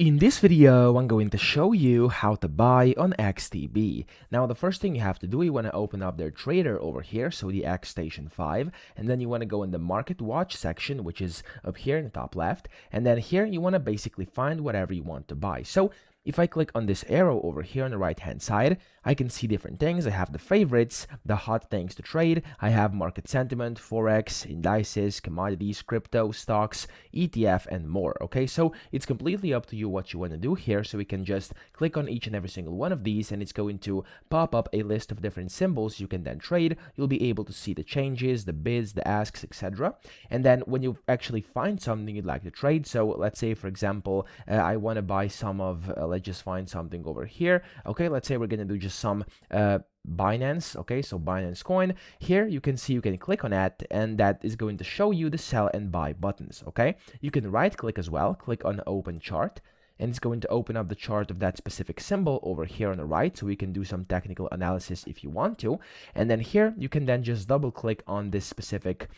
In this video, I'm going to show you how to buy on XTB. Now, the first thing you have to do, you want to open up their trader over here, so the X Station 5, and then you want to go in the Market Watch section, which is up here in the top left, and then here you want to basically find whatever you want to buy. So if I click on this arrow over here on the right hand side, I can see different things. I have the favorites, the hot things to trade. I have market sentiment, forex, indices, commodities, crypto, stocks, ETF, and more. Okay, so it's completely up to you what you want to do here. So we can just click on each and every single one of these, and it's going to pop up a list of different symbols you can then trade. You'll be able to see the changes, the bids, the asks, etc. And then when you actually find something you'd like to trade, so let's say for example, I want to buy some of let's just find something over here. Okay, let's say we're going to do just some Binance. Okay, so Binance coin. Here you can see you can click on that, and that is going to show you the sell and buy buttons. Okay, you can right click as well, click on open chart, and it's going to open up the chart of that specific symbol over here on the right, so we can do some technical analysis if you want to. And then here you can then just double click on this specific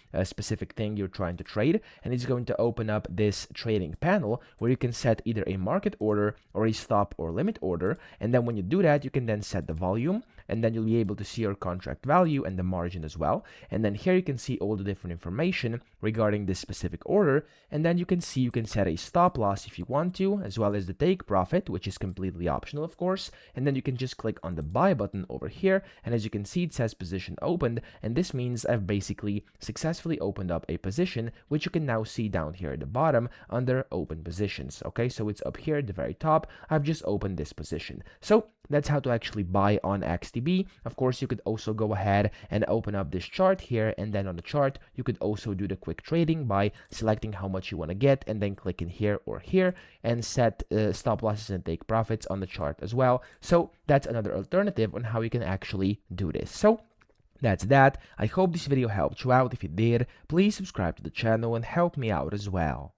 thing you're trying to trade, and it's going to open up this trading panel where you can set either a market order or a stop or limit order. And then when you do that, you can then set the volume, and then you'll be able to see your contract value and the margin as well. And then here you can see all the different information regarding this specific order, and then you can see you can set a stop loss if you want to, as well as the take profit, which is completely optional of course. And then you can just click on the buy button over here, and as you can see it says position opened, and this means I've basically successfully opened up a position, which you can now see down here at the bottom under open positions. Okay, so it's up here at the very top. I've just opened this position. So that's how to actually buy on XTB. Of course, you could also go ahead and open up this chart here, and then on the chart you could also do the quick trading by selecting how much you want to get and then clicking here or here, and set stop losses and take profits on the chart as well. So that's another alternative on how you can actually do this. So that's that. I hope this video helped you out. If it did, please subscribe to the channel and help me out as well.